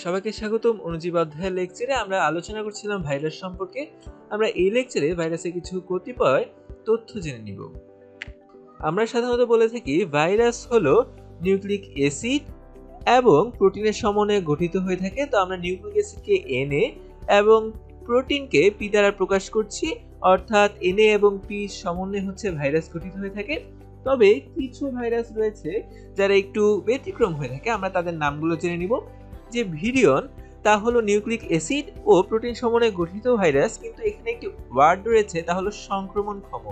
সবাইকে স্বাগতম। অনুজীব অধ্যায়ের লেকচারে আমরা আলোচনা করছিলাম ভাইরাস সম্পর্কে। আমরা এই লেকচারে ভাইরাসের কিছু কতিপয় তথ্য জেনে নিব। আমরা সাধারণত বলে থাকি ভাইরাস হলো নিউক্লিক অ্যাসিড এবং প্রোটিনের সমন্বয়ে গঠিত হয়ে থাকে। তো আমরা নিউক্লিক অ্যাসিডকে Na এবং প্রোটিনকে P দ্বারা প্রকাশ করছি, অর্থাৎ Na এবং P সমন্বয়ে হচ্ছে ভাইরাস গঠিত হয়ে থাকে। তবে কিছু ভাইরাস রয়েছে যারা একটু ব্যতিক্রম হয়ে থাকে, আমরা তাদের নামগুলো জেনে নিব। যে ভিরিয়ন, তা হলো নিউক্লিক অ্যাসিড ও প্রোটিন সমন্বয়ে গঠিত ভাইরাস, কিন্তু এখানে একটি ওয়ার্ড রয়েছে, তা হলো সংক্রমণক্ষম।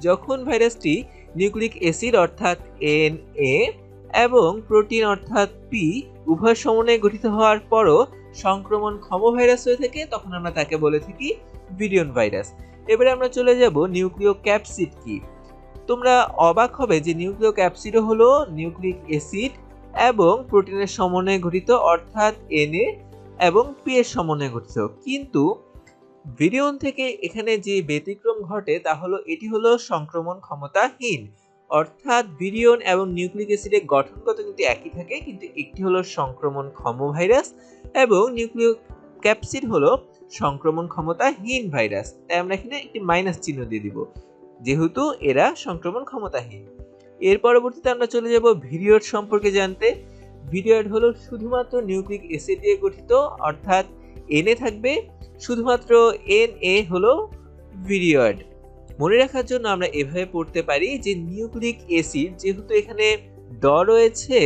যখন ভাইরাসটি নিউক্লিক অ্যাসিড অর্থাৎ Na এবং প্রোটিন অর্থাৎ P উভয় সমন্বয়ে গঠিত হওয়ার পরও সংক্রমণক্ষম ভাইরাস হয়ে থাকে, তখন আমরা তাকে বলে থাকি ভিরিয়ন ভাইরাস। এবারে আমরা চলে যাব নিউক্লিয় ক্যাপসিড কি। তোমরা অবাক হবে যে নিউক্লিয় ক্যাপসিডও হলো নিউক্লিক অ্যাসিড এবং প্রোটিনের সমন্বয়ে গঠিত, অর্থাৎ Na এবং P এর সমন্বয়ে গঠিত। কিন্তু ভিরিয়ন থেকে এখানে যে ব্যতিক্রম ঘটে তা হলো এটি হলো সংক্রমণ ক্ষমতাহীন, অর্থাৎ ভিরিয়ন এবং নিউক্লিক অ্যাসিডের গঠনগত কিন্তু একই থাকে, কিন্তু একটি হলো সংক্রমণক্ষম ভাইরাস এবং নিউক্লিয় ক্যাপসিড হলো সংক্রমণ ক্ষমতাহীন ভাইরাস। তাই আমরা এখানে একটি মাইনাস চিহ্ন দিয়ে দিব, যেহেতু এরা সংক্রমণ ক্ষমতাহীন। এর পরবর্তীতে আমরা চলে যাব ভিরিয়ড সম্পর্কে জানতে। ভিরিয়ড হলো শুধুমাত্র নিউক্লিক অ্যাসিড দিয়ে গঠিত, অর্থাৎ Na থাকবে, শুধুমাত্র Na হলো ভিরিয়ড। মনে রাখার জন্য আমরা এভাবে পড়তে পারি যে নিউক্লিক অ্যাসিড যেহেতু এখানে ড রয়েছে,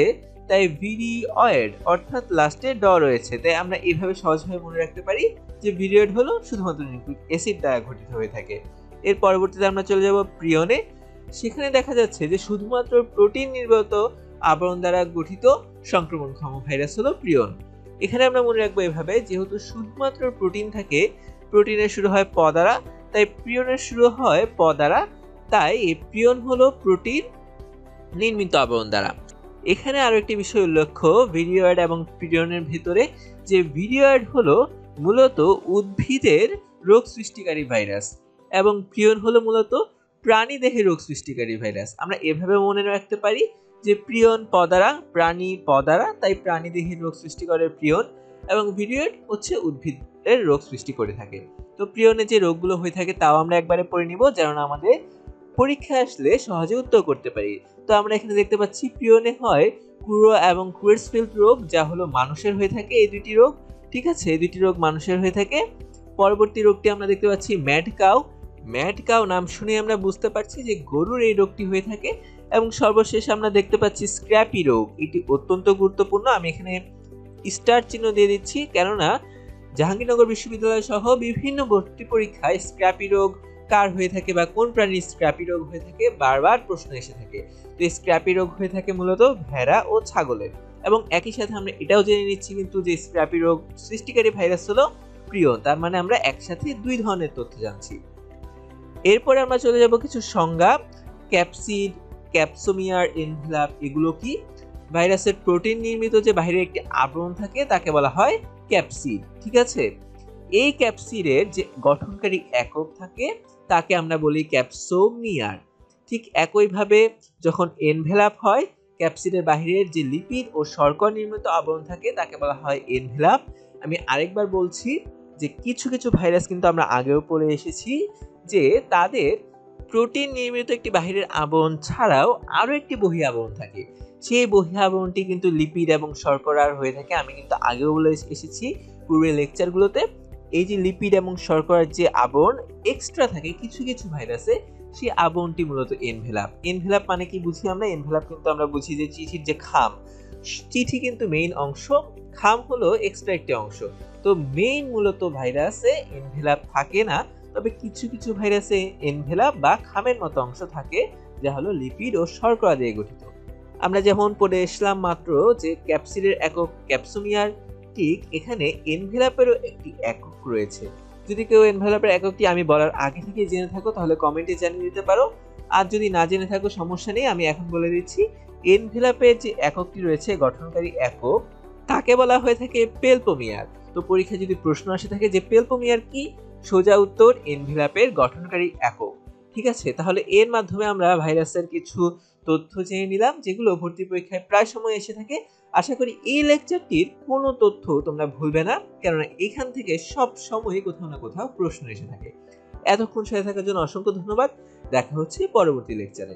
তাই ভিরিয়ড অর্থাৎ লাস্টে ড রয়েছে, তাই আমরা এভাবে সহজভাবে মনে রাখতে পারি যে ভিরিয়ড হলো শুধুমাত্র নিউক্লিক অ্যাসিড দ্বারা গঠিত হয়ে থাকে। এর পরবর্তীতে আমরা চলে যাব প্রিয়নে। সেখানে দেখা যাচ্ছে যে শুধুমাত্র প্রোটিন নির্গত আবরণ দ্বারা গঠিত সংক্রমণক্ষম ভাইরাস হলো প্রিয়ন। এখানে আমরা মনে রাখবো এভাবে, যেহেতু শুধুমাত্র প্রোটিন থাকে, প্রোটিনের শুরু হয় প দ্বারা, তাই প্রিয়নের শুরু হয় প দ্বারা, তাই এই প্রিয়ন হলো প্রোটিন নির্মিত আবরণ দ্বারা। এখানে আরো একটি বিষয় উল্লেখ্য ভিরিয়ড এবং প্রিয়নের ভিতরে, যে ভিরিয়ড হলো মূলত উদ্ভিদের রোগ সৃষ্টিকারী ভাইরাস এবং প্রিয়ন হলো মূলত প্রাণী দেহে রোগ সৃষ্টিকারী ভাইরাস। আমরা এভাবে মনে রাখতে পারি যে প্রিয়ন প দ্বারা, প্রাণী প দ্বারা, তাই প্রাণী দেহে রোগ সৃষ্টি করে প্রিয়ন, এবং ভিরিয়ড হচ্ছে উদ্ভিদের রোগ সৃষ্টি করে থাকে। তো প্রিয়নে যে রোগগুলো হয়ে থাকে তাও আমরা একবারে পড়ে নিব, যেন আমাদের পরীক্ষা আসলে সহজে উত্তর করতে পারি। তো আমরা এখানে দেখতে পাচ্ছি প্রিয়নে হয় ক্রুরো এবং ক্রুয়েটসফিল্ড রোগ, যা হলো মানুষের হয়ে থাকে। এই দুটি রোগ, ঠিক আছে, এই দুটি রোগ মানুষের হয়ে থাকে। পরবর্তী রোগটি আমরা দেখতে পাচ্ছি ম্যাড কাউ। ম্যাড কাউ নাম শুনে আমরা বুঝতে পারছি যে গরুর এই রোগটি হয়ে থাকে। এবং সর্বশেষ আমরা দেখতে পাচ্ছি স্ক্র্যাপি রোগ। এটি অত্যন্ত গুরুত্বপূর্ণ, আমি এখানে স্টার চিহ্ন দিয়ে দিচ্ছি, কেননা জাহাঙ্গীরনগর বিশ্ববিদ্যালয় সহ বিভিন্ন ভর্তি পরীক্ষায় স্ক্র্যাপি রোগ কার হয়ে থাকে বা কোন প্রাণীর স্ক্র্যাপি রোগ হয়ে থাকে বারবার প্রশ্ন এসে থাকে। তো এই স্ক্র্যাপি রোগ হয়ে থাকে মূলত ভেড়া ও ছাগলের। এবং একই সাথে আমরা এটাও জেনে নিচ্ছি কিন্তু যে স্ক্র্যাপি রোগ সৃষ্টিকারী ভাইরাস হলো প্রিয়ন। তার মানে আমরা একসাথে দুই ধরনের তথ্য জানছি। এরপরে আমরা চলে যাব কিছু সংজ্ঞা। ক্যাপসিড, ক্যাপসোমিয়ার, এনভেলাপ, এগুলো কি? ভাইরাসের প্রোটিন নির্মিত যে বাইরে একটি আবরণ থাকে তাকে বলা হয় ক্যাপসিড, ঠিক আছে। এই ক্যাপসিডের যে গঠনকারী একক থাকে তাকে আমরা বলি ক্যাপসোমিয়ার। ঠিক একইভাবে যখন এনভেলাপ হয়, ক্যাপসিডের বাহিরের যে লিপিড ও শর্করা নির্মিত আবরণ থাকে তাকে বলা হয় এনভেলাপ। আমি আরেকবার বলছি যে কিছু কিছু ভাইরাস কিন্তু আমরা আগেও পড়ে এসেছি যে তাদের প্রোটিন নির্মিত একটি বাহিরের আবরণ ছাড়াও আরো একটি বহি আবরণ থাকে। সেই বহি আবরণটি কিন্তু লিপিড এবং শর্করার হয়ে থাকে। আমি কিন্তু আগেও বলে এসেছি পূর্বের লেকচারগুলোতে, এই যে লিপিড এবং শর্করার যে আবরণ এক্সট্রা থাকে কিছু কিছু ভাইরাসে, সেই আবরণটি মূলত এনভেলাপ। এনভেলাপ মানে কি বুঝি আমরা? এনভেলাপ কিন্তু আমরা বুঝি যে চিঠির যে খাম, চিঠি কিন্তু মেইন অংশ, খাম হলো এক্সট্রা একটি অংশ। তো মেইন মূলত ভাইরাসে এনভেলাপ থাকে না, তবে কিছু কিছু ভাইরাসে এনভেলাপ বা খামের মতো অংশ থাকে, যা হলো লিপিড ও শর্করা দিয়ে গঠিত। আমরা যেমন পড়ে এসলাম মাত্র যে ক্যাপসিডের একক ক্যাপসোমিয়ার, ঠিক এখানে এনভেলাপেরও একটি একক রয়েছে। যদি কেউ এনভেলাপের এককটি আমি বলার আগে থেকে জেনে থাকো তাহলে কমেন্টে জানিয়ে দিতে পারো, আর যদি না জেনে থাকো সমস্যা নেই, আমি এখন বলে দিচ্ছি। এনভেলাপের যে এককটি রয়েছে গঠনকারী একক, তাকে বলা হয়ে থাকে পেলপোমিয়ার। তো পরীক্ষায় যদি প্রশ্ন আসে থাকে যে পেলপোমিয়ার কি, সোজা উত্তর এনভেলাপের গঠনকারী একক। ঠিক আছে, তাহলে এর মাধ্যমে আমরা ভাইরাসের কিছু তথ্য জেনে নিলাম যেগুলো ভর্তি পরীক্ষায় প্রায় সময় এসে থাকে। আশা করি এই লেকচারটির কোনো তথ্য তোমরা ভুলবে না, কেননা এখান থেকে সব সময় কোথাও না কোথাও প্রশ্ন এসে থাকে। এতক্ষণ সাথে থাকার জন্য অসংখ্য ধন্যবাদ। দেখা হচ্ছে পরবর্তী লেকচারে।